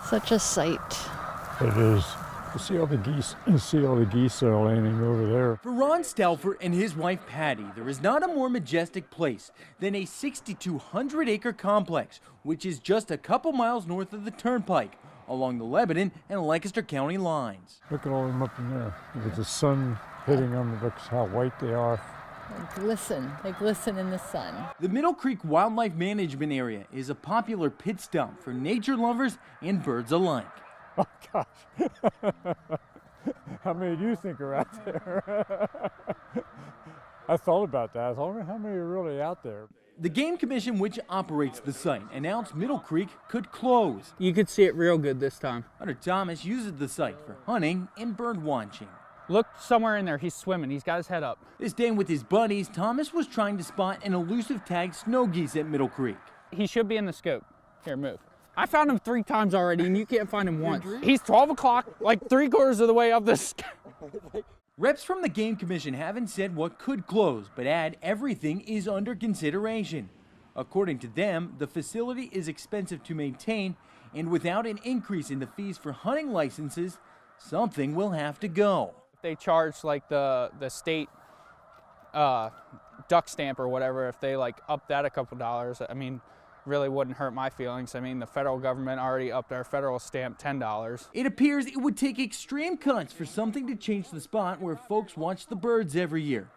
Such a sight. It is. You see all the geese that are landing over there. For Ron Stauffer and his wife Patty, there is not a more majestic place than a 6,200-acre complex, which is just a couple miles north of the turnpike, along the Lebanon and Lancaster County lines. Look at all them up in there. With the sun hitting them, look how white they are. They glisten in the sun. The Middle Creek Wildlife Management Area is a popular pit stop for nature lovers and birds alike. Oh, gosh. How many do you think are out there? I thought about that. I thought, how many are really out there? The Game Commission, which operates the site, announced Middle Creek could close. You could see it real good this time. Hunter Thomas uses the site for hunting and bird watching. Look somewhere in there. He's swimming. He's got his head up. This day with his buddies, Thomas was trying to spot an elusive tagged snow geese at Middle Creek. He should be in the scope. Here, move. I found him 3 times already, and you can't find him once. He's 12 o'clock, like 3/4 of the way up this. Reps from the Game Commission haven't said what could close, but add everything is under consideration. According to them, the facility is expensive to maintain, and without an increase in the fees for hunting licenses, something will have to go. They charge like the state duck stamp or whatever. If they like up that a couple dollars, I mean, really wouldn't hurt my feelings. I mean, the federal government already upped our federal stamp $10. It appears it would take extreme cuts for something to change the spot where folks watch the birds every year.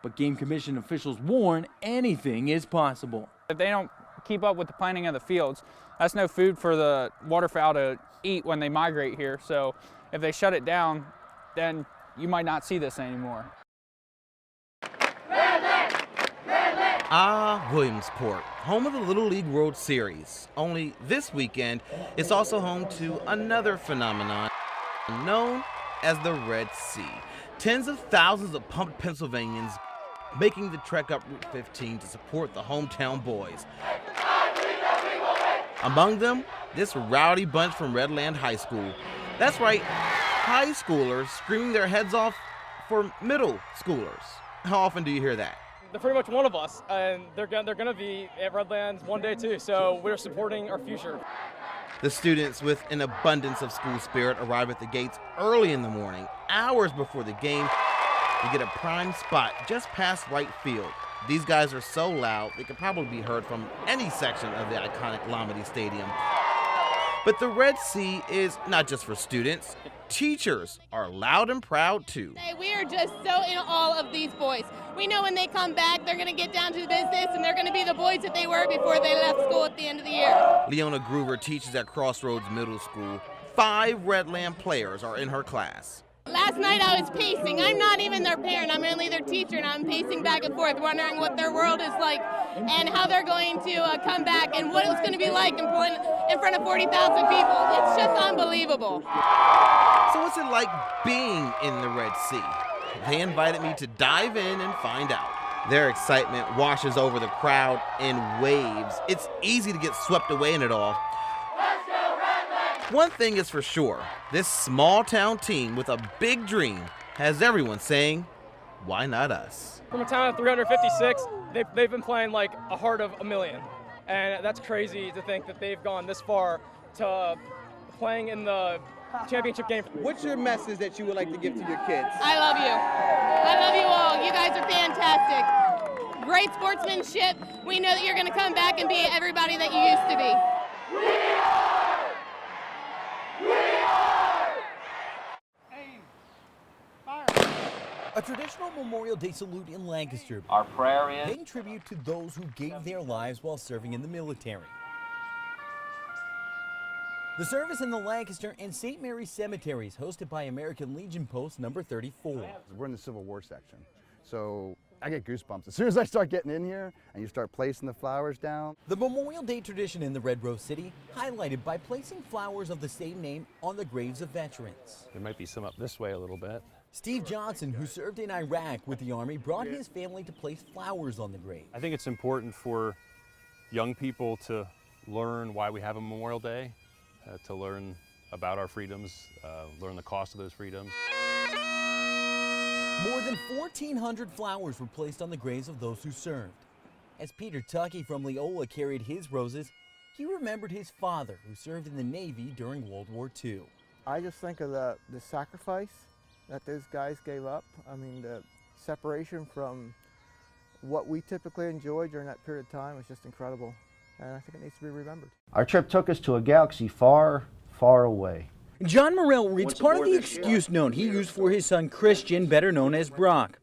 But Game Commission officials warn anything is possible. If they don't keep up with the planting of the fields, that's no food for the waterfowl to eat when they migrate here. So if they shut it down, then you might not see this anymore. Williamsport, home of the Little League World Series. Only this weekend, it's also home to another phenomenon known as the Red Sea. Tens of thousands of pumped Pennsylvanians making the trek up Route 15 to support the hometown boys. Among them, this rowdy bunch from Redland High School. That's right, high schoolers screaming their heads off for middle schoolers. How often do you hear that? They're pretty much one of us, and they're going to be at Redlands one day too, so we're supporting our future. The students with an abundance of school spirit arrive at the gates early in the morning, hours before the game, to get a prime spot just past right field. These guys are so loud, they could probably be heard from any section of the iconic Lamade Stadium. But the Red Sea is not just for students. Teachers are loud and proud too. We are just so in awe of these boys. We know when they come back, they're going to get down to business, and they're going to be the boys that they were before they left school at the end of the year. Leona Groover teaches at Crossroads Middle School. 5 Redland players are in her class. Last night I was pacing. I'm not even their parent. I'm only their teacher, and I'm pacing back and forth, wondering what their world is like and how they're going to come back and what it's going to be like in front of 40,000 people. It's just unbelievable. So what's it like being in the Red Sea? They invited me to dive in and find out. Their excitement washes over the crowd in waves. It's easy to get swept away in it all. One thing is for sure, this small town team with a big dream has everyone saying, why not us? From a town of 356, they've been playing like a heart of a million. And that's crazy to think that they've gone this far to playing in the championship game. What's your message that you would like to give to your kids? I love you. I love you all. You guys are fantastic. Great sportsmanship. We know that you're going to come back and be everybody that you used to be. A traditional Memorial Day salute in Lancaster. Our prayer is paying tribute to those who gave their lives while serving in the military. The service in the Lancaster and St. Mary's cemeteries, hosted by American Legion Post number 34. We're in the Civil War section, so I get goosebumps as soon as I start getting in here and you start placing the flowers down. The Memorial Day tradition in the Red Rose City, highlighted by placing flowers of the same name on the graves of veterans. There might be some up this way a little bit. Steve Johnson, who served in Iraq with the Army, brought his family to place flowers on the grave. I think it's important for young people to learn why we have a Memorial Day, to learn about our freedoms, learn the cost of those freedoms. More than 1,400 flowers were placed on the graves of those who served. As Peter Tuckey from Leola carried his roses, He remembered his father, who served in the Navy during World War II. I just think of the sacrifice that those guys gave up. I mean, the separation from what we typically enjoy during that period of time was just incredible, and I think it needs to be remembered. Our trip took us to a galaxy far, far away. John Morrell reads part of the excuse note he used for his son Christian, better known as Brock.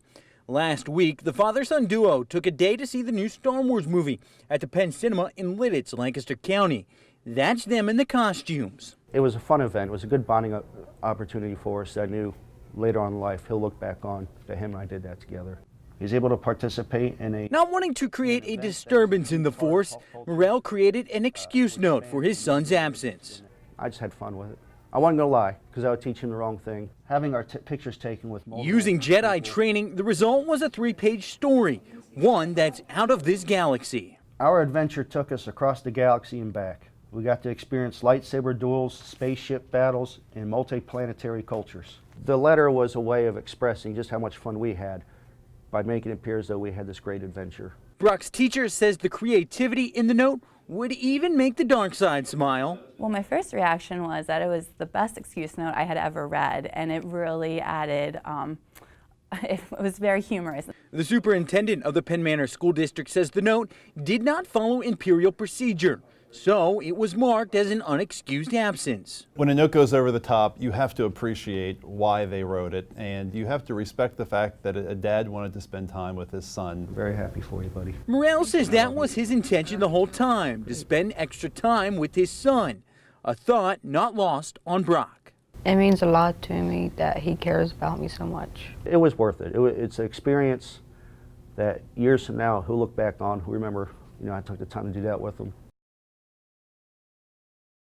Last week, the father-son duo took a day to see the new Star Wars movie at the Penn Cinema in Lidditz, Lancaster County. That's them in the costumes. It was a fun event. It was a good bonding opportunity for us. I knew later on in life he'll look back on that him and I did that together. He was able to participate in a... Not wanting to create a disturbance in the Force, Morrell created an excuse note for his son's absence. I just had fun with it. I wasn't going to lie, because I would teach him the wrong thing. Having our pictures taken with... Using Jedi training, the result was a 3-page story, one that's out of this galaxy. Our adventure took us across the galaxy and back. We got to experience lightsaber duels, spaceship battles, and multi-planetary cultures. The letter was a way of expressing just how much fun we had by making it appear as though we had this great adventure. Brock's teacher says the creativity in the note would even make the dark side smile. Well, my first reaction was that it was the best excuse note I had ever read, and it really added, it was very humorous. The superintendent of the Penn Manor School District says the note did not follow imperial procedure, so it was marked as an unexcused absence. When a note goes over the top, you have to appreciate why they wrote it, and you have to respect the fact that a dad wanted to spend time with his son. Very happy for you, buddy. Morrell says that was his intention the whole time, to spend extra time with his son, a thought not lost on Brock. It means a lot to me that he cares about me so much. It was worth it. It's an experience that years from now he'll look back on, who remember, I took the time to do that with him.